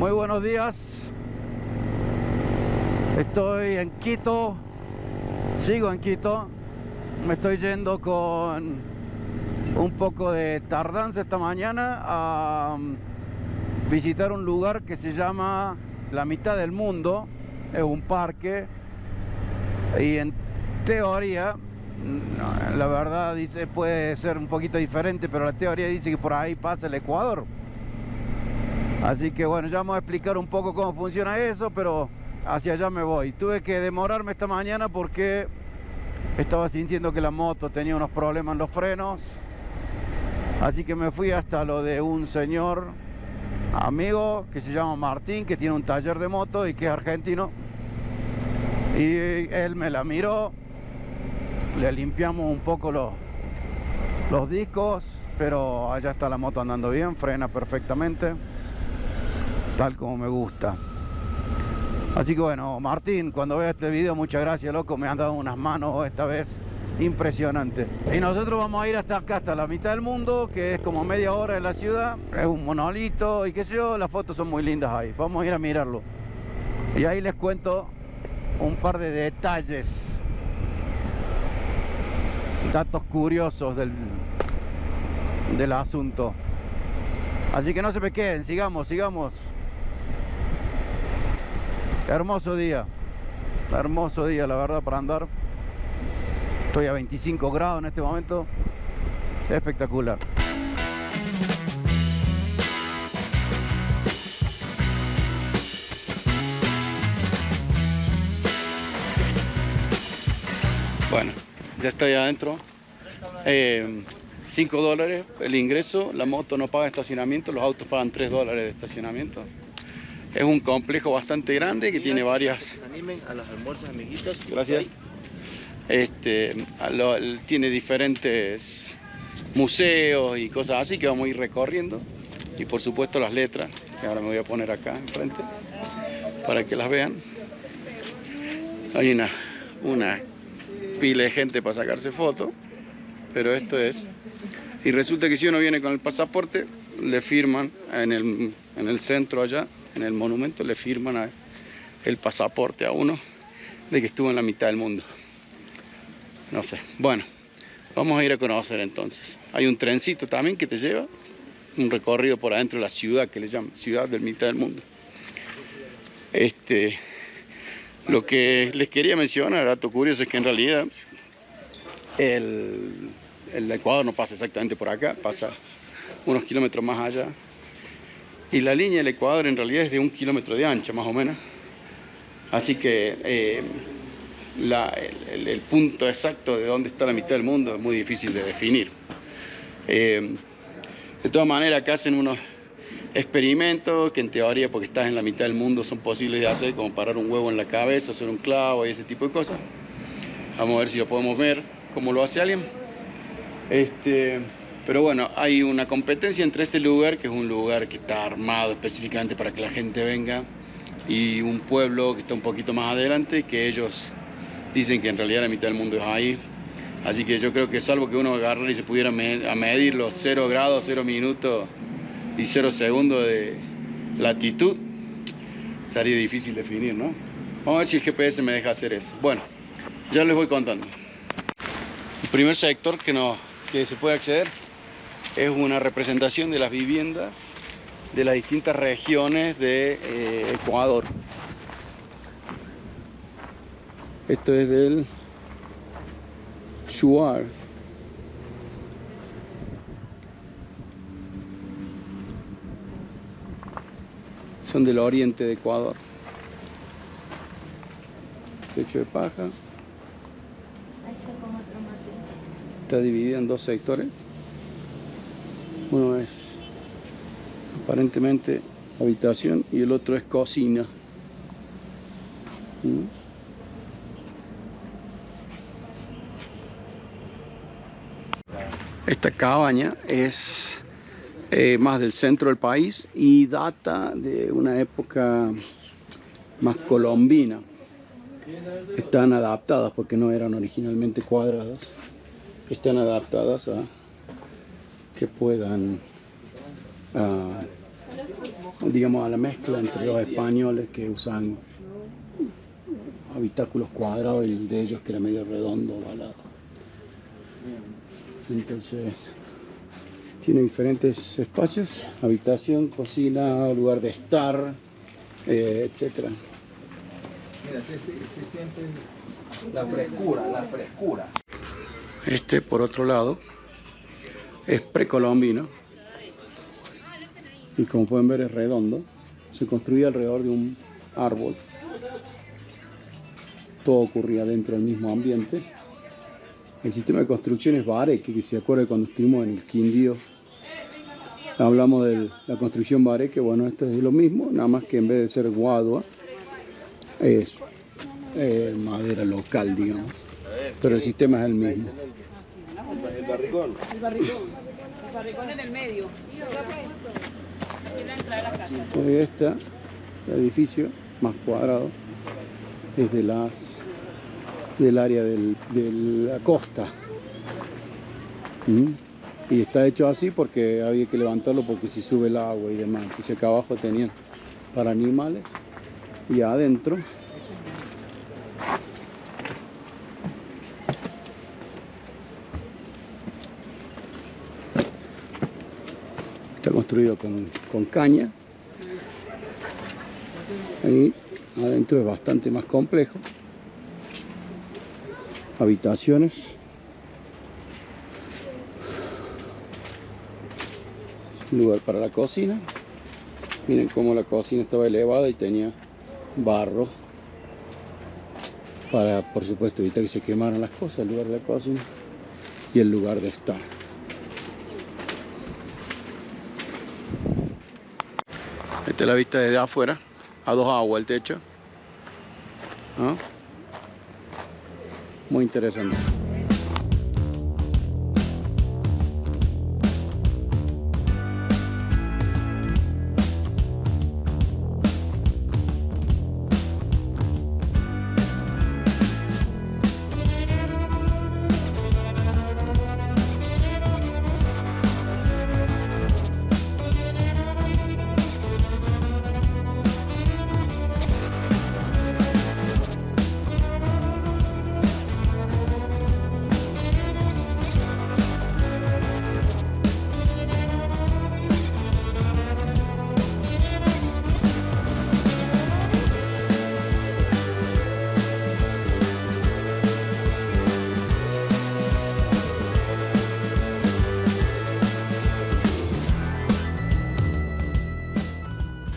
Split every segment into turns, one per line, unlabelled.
Muy buenos días. Estoy en Quito. Sigo en Quito. Me estoy yendo con un poco de tardanza esta mañana a visitar un lugar que se llama La Mitad del Mundo. Es un parque. Y en teoría, la verdad dice, puede ser un poquito diferente, pero la teoría dice que por ahí pasa el Ecuador. Así que bueno, ya vamos a explicar un poco cómo funciona eso, pero hacia allá me voy. Tuve que demorarme esta mañana porque estaba sintiendo que la moto tenía unos problemas en los frenos. Así que me fui hasta lo de un señor amigo que se llama Martín, que tiene un taller de moto y que es argentino. Y él me la miró, le limpiamos un poco los discos, pero allá está la moto andando bien, frena perfectamente, tal como me gusta. Así que bueno, Martín, cuando veas este video, muchas gracias, loco, me han dado unas manos esta vez impresionante. Y nosotros vamos a ir hasta acá, hasta la mitad del mundo, que es como media hora de la ciudad. Es un monolito y qué sé yo, las fotos son muy lindas ahí. Vamos a ir a mirarlo. Y ahí les cuento un par de detalles, datos curiosos del asunto. Así que no se me queden, sigamos. Hermoso día, la verdad, para andar. Estoy a 25 grados en este momento. Espectacular. Bueno, ya estoy adentro. $5 el ingreso. La moto no paga estacionamiento. Los autos pagan $3 de estacionamiento. Es un complejo bastante grande que tiene varias...
Que se animen a los almuerzos, amiguitos.
Gracias. Tiene diferentes museos y cosas así que vamos a ir recorriendo. Y por supuesto las letras, que ahora me voy a poner acá enfrente para que las vean. Hay una pila de gente para sacarse fotos, pero esto es... Y resulta que si uno viene con el pasaporte, le firman en el centro allá, en el monumento, le firman el pasaporte a uno de que estuvo en la mitad del mundo. No sé, bueno, vamos a ir a conocer entonces. Hay un trencito también que te lleva, un recorrido por adentro de la ciudad, que le llaman Ciudad del Mitad del Mundo. Lo que les quería mencionar, dato curioso, es que en realidad el Ecuador no pasa exactamente por acá, pasa unos kilómetros más allá. Y la línea del Ecuador en realidad es de 1 kilómetro de ancha, más o menos. Así que el punto exacto de dónde está la mitad del mundo es muy difícil de definir. De todas maneras, acá hacen unos experimentos que en teoría, porque estás en la mitad del mundo, son posibles de hacer, como parar un huevo en la cabeza, hacer un clavo y ese tipo de cosas. Vamos a ver si lo podemos ver, cómo lo hace alguien. Pero bueno, hay una competencia entre este lugar, que es un lugar que está armado específicamente para que la gente venga, y un pueblo que está un poquito más adelante, que ellos dicen que en realidad la mitad del mundo es ahí. Así que yo creo que salvo que uno agarre y se pudiera a medir los 0 grados, 0 minutos y 0 segundos de latitud, sería difícil definir, ¿no? Vamos a ver si el GPS me deja hacer eso. Bueno, ya les voy contando. El primer sector que se puede acceder es una representación de las viviendas de las distintas regiones de Ecuador. Esto es del Shuar. Son del oriente de Ecuador. Techo de paja. Está dividida en 2 sectores. Uno es aparentemente habitación y el otro es cocina. Esta cabaña es más del centro del país y data de una época más colombina. Están adaptadas porque no eran originalmente cuadradas. Están adaptadas a que puedan digamos, a la mezcla entre los españoles que usan habitáculos cuadrados y el de ellos que era medio redondo, ovalado. Entonces, tiene diferentes espacios: habitación, cocina, lugar de estar, etc.
Mira, se siente la frescura.
Este, por otro lado, es precolombino y como pueden ver es redondo. Se construía alrededor de un árbol. Todo ocurría dentro del mismo ambiente. El sistema de construcción es Bareque, que se acuerda cuando estuvimos en el Quindío. Hablamos de la construcción Bareque. Bueno, esto es lo mismo, nada más que en vez de ser guadua, es madera local, digamos. Pero el sistema es el mismo.
El barrigón.
El barrigón en el medio. Aquí la entrada de la casa.
Hoy el edificio más cuadrado es del área de la costa. Y está hecho así porque había que levantarlo porque si sube el agua y demás. Entonces acá abajo tenían para animales y adentro está construido con caña. Ahí adentro es bastante más complejo. Habitaciones. Lugar para la cocina. Miren cómo la cocina estaba elevada y tenía barro para, por supuesto, evitar que se quemaran las cosas. El lugar de la cocina y el lugar de estar. Esta es la vista desde afuera, a 2 aguas el techo. ¿Ah? Muy interesante.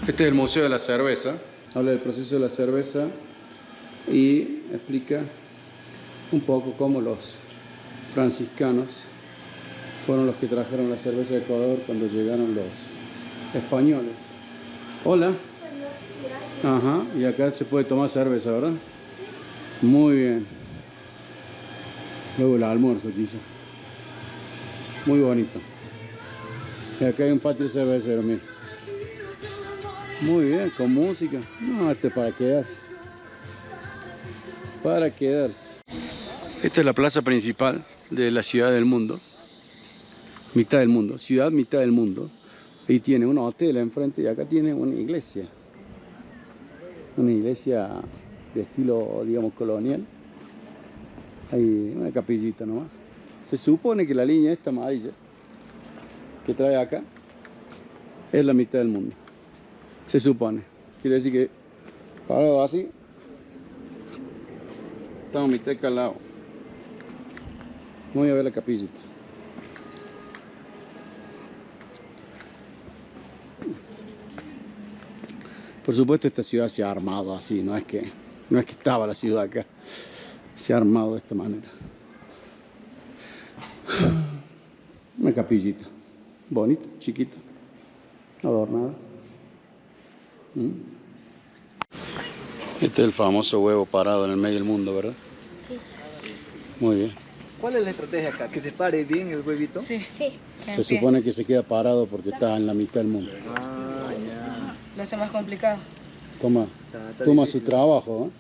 Este es el Museo de la Cerveza. Habla del proceso de la cerveza y explica un poco cómo los franciscanos fueron los que trajeron la cerveza de Ecuador cuando llegaron los españoles. Hola. Ajá, y acá se puede tomar cerveza, ¿verdad? Muy bien. Luego el almuerzo quizá. Muy bonito. Y acá hay un patio cervecero, mira. Muy bien, con música. No, este es para quedarse. Para quedarse. Esta es la plaza principal de la ciudad del mundo. Mitad del mundo. Ciudad, mitad del mundo. Y tiene un hotel enfrente y acá tiene una iglesia. Una iglesia de estilo, digamos, colonial. Hay una capillita nomás. Se supone que la línea esta amarilla que trae acá es la mitad del mundo. Se supone. Quiere decir que parado así estamos mitad de cada lado. Voy a ver la capillita. Por supuesto esta ciudad se ha armado así, no es que estaba la ciudad acá. Se ha armado de esta manera. Una capillita. Bonita, chiquita. Adornada. Este es el famoso huevo parado en el medio del mundo, ¿verdad?
Sí.
Muy bien.
¿Cuál es la estrategia acá? ¿Que se pare bien el huevito?
Sí.
Se supone que se queda parado porque está en la mitad del mundo.
Ah, ya.
Lo hace más complicado.
Toma su
difícil.
trabajo, ¿eh?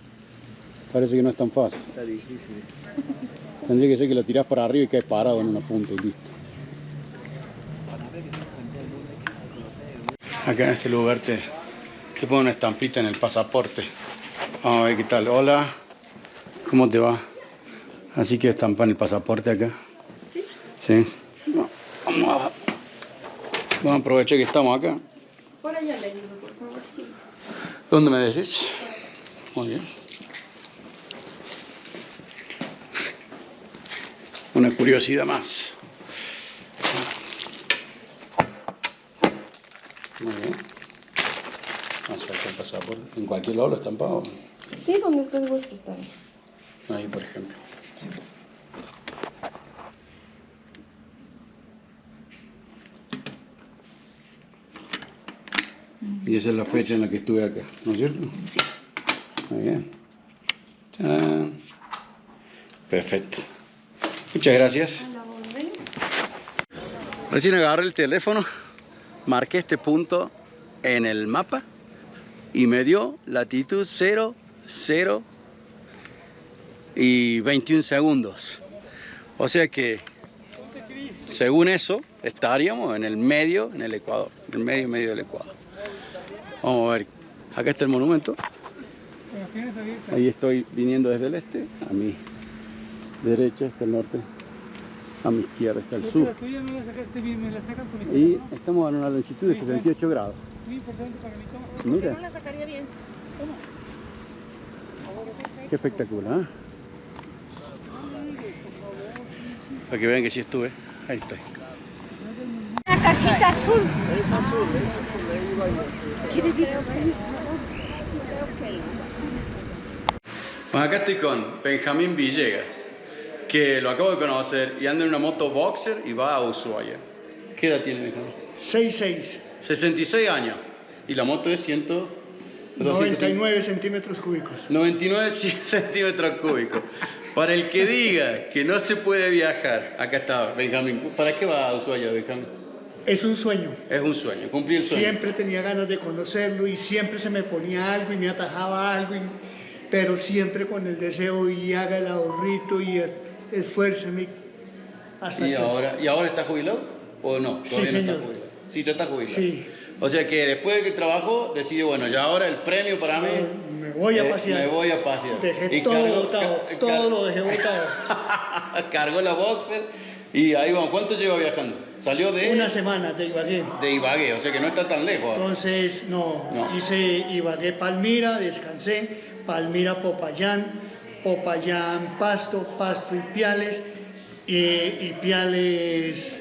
Parece que no es tan fácil.
Está difícil.
Tendría que ser que lo tirás para arriba y caes parado en una punta y listo.
Acá en este lugar te ponen una estampita en el pasaporte. Vamos a ver qué tal. Hola, ¿cómo te va? Así que estampan el pasaporte acá.
¿Sí?
Sí. Vamos a aprovechar que estamos acá.
Por allá le digo, por favor, sí.
¿Dónde me decís? Muy bien. Una curiosidad más. Muy bien. Vamos a ver el pasaporte. ¿En cualquier lado lo estampado?
Sí, donde usted guste está bien.
Ahí, por ejemplo. Y esa es la fecha en la que estuve acá, ¿no es cierto?
Sí.
Muy bien. ¡Tarán! Perfecto. Muchas gracias.
A la orden.
Recién agarré el teléfono, marqué este punto en el mapa y me dio latitud 0, 0 y 21 segundos. O sea que, según eso, estaríamos en el medio, en el Ecuador, en el medio del Ecuador. Vamos a ver, acá está el monumento. Ahí estoy viniendo desde el este, a mi derecha está el norte, a mi izquierda está el sur. Y estamos a una longitud de 78 grados. Mira.
No la sacaría bien.
Qué espectacular, ¿eh? Para que vean que sí estuve. Ahí estoy.
La casita azul.
Es azul, ahí iba yo.
¿Quieres ir?
Bueno, acá estoy con Benjamín Villegas, que lo acabo de conocer y anda en una moto boxer y va a Ushuaia. ¿Qué edad tiene Benjamín?
6'6",
66 años. Y la moto es
99 centímetros cúbicos.
99 centímetros cúbicos. Para el que diga que no se puede viajar, acá está Benjamín. ¿Para qué va a Ushuaia, Benjamín?
Es un sueño.
Es un sueño, cumplir el sueño.
Siempre tenía ganas de conocerlo y siempre se me ponía algo y me atajaba algo, pero siempre con el deseo y haga el ahorrito y esfuérceme hasta
¿Y
que...
ahora está jubilado o no?
Sí,
Todavía no
señor.
está jubilado. Sí, ya está jubilado.
Sí.
O sea que después de que trabajó, decide, bueno, ya ahora el premio para mí...
Me voy a pasear.
Me voy a pasear.
Dejé
Y
todo botado, todo lo dejé botado.
Cargó la boxer y ahí vamos. ¿Cuánto lleva viajando? Salió de...
Una semana de Ibagué.
De Ibagué, o sea que no está tan lejos.
Entonces,
No.
hice Ibagué Palmira, descansé, Palmira Popayán, Popayán Pasto, Pasto Ipiales, Ipiales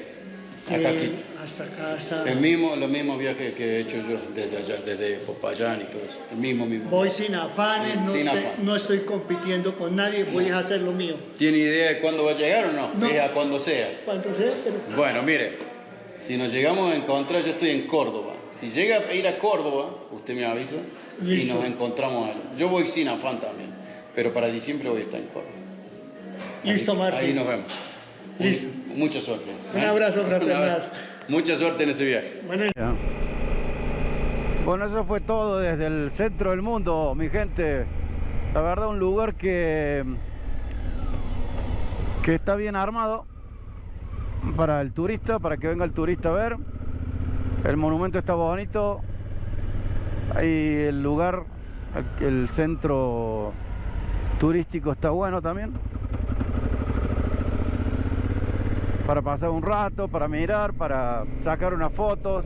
Acá, Quito.
hasta acá, hasta...
Los mismos viajes que he hecho yo desde allá, desde Popayán y todo eso. El mismo.
Voy sin afanes,
Sí, sin afán.
no estoy compitiendo con nadie, voy a hacer lo mío.
¿Tiene idea de cuándo va a llegar o no?
No.
Es a cuando sea.
Cuando sea, pero...
Bueno, mire, si nos llegamos a encontrar, yo estoy en Córdoba. Si llega a ir a Córdoba, usted me avisa
Listo.
y nos encontramos allá. Yo voy sin afán también, pero para diciembre voy a estar en Córdoba.
Listo, Martín.
Ahí nos vemos.
Listo.
Mucha suerte.
Un abrazo fraternal.
Mucha suerte en ese viaje.
Bueno,
Bueno, eso fue todo desde el centro del mundo, mi gente. La verdad, un lugar que está bien armado para el turista, para que venga el turista a ver. El monumento está bonito. Y el lugar, el centro turístico está bueno también. Para pasar un rato, para mirar, para sacar unas fotos.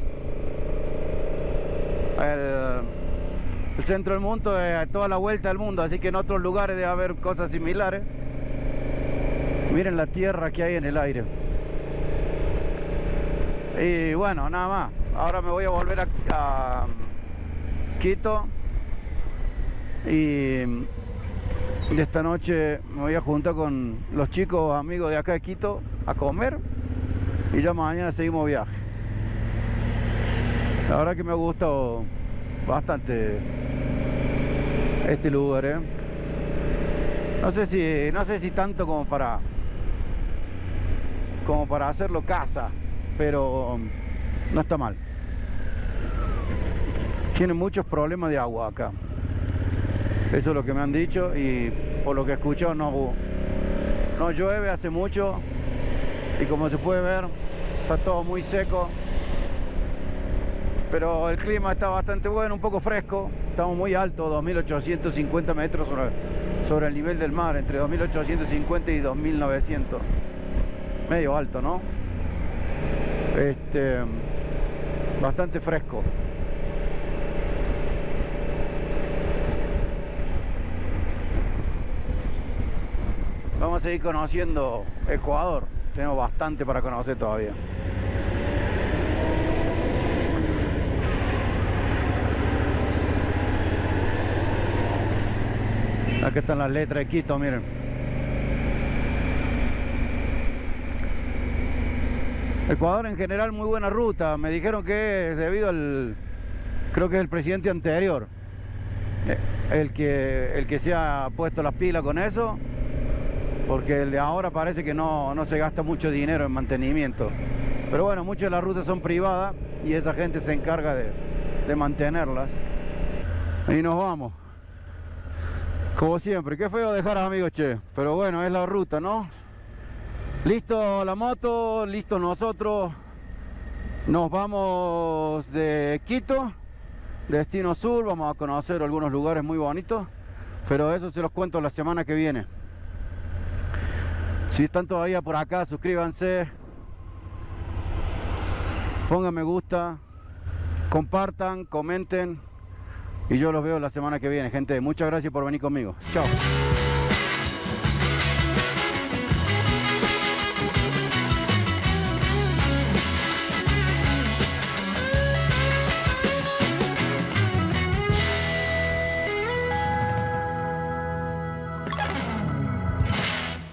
El centro del mundo es toda la vuelta del mundo, así que en otros lugares debe haber cosas similares. Miren la tierra que hay en el aire. Y bueno, nada más. Ahora me voy a volver a Quito. Y esta noche me voy a juntar con los chicos amigos de acá de Quito a comer. Y ya mañana seguimos viaje. La verdad que me ha gustado bastante este lugar, ¿eh? No sé si tanto como para hacerlo casa, pero no está mal. Tiene muchos problemas de agua acá. Eso es lo que me han dicho y por lo que he escuchado no llueve hace mucho y como se puede ver está todo muy seco. pero el clima está bastante bueno, un poco fresco. Estamos muy altos, 2.850 metros sobre el nivel del mar, entre 2.850 y 2.900. Medio alto, ¿no? Bastante fresco. Vamos a seguir conociendo Ecuador. Tenemos bastante para conocer todavía. Aquí están las letras de Quito, miren. Ecuador en general muy buena ruta. Me dijeron que es debido al... creo que es el presidente anterior el que se ha puesto las pilas con eso, porque el de ahora parece que no se gasta mucho dinero en mantenimiento. Pero bueno, muchas de las rutas son privadas y esa gente se encarga de mantenerlas. Y nos vamos. Como siempre, qué feo dejar a amigos, che. Pero bueno, es la ruta, ¿no? Listo la moto, listo nosotros. Nos vamos de Quito, destino sur. Vamos a conocer algunos lugares muy bonitos, pero eso se los cuento la semana que viene. Si están todavía por acá, suscríbanse, pongan me gusta, compartan, comenten y yo los veo la semana que viene, gente. Muchas gracias por venir conmigo. Chao.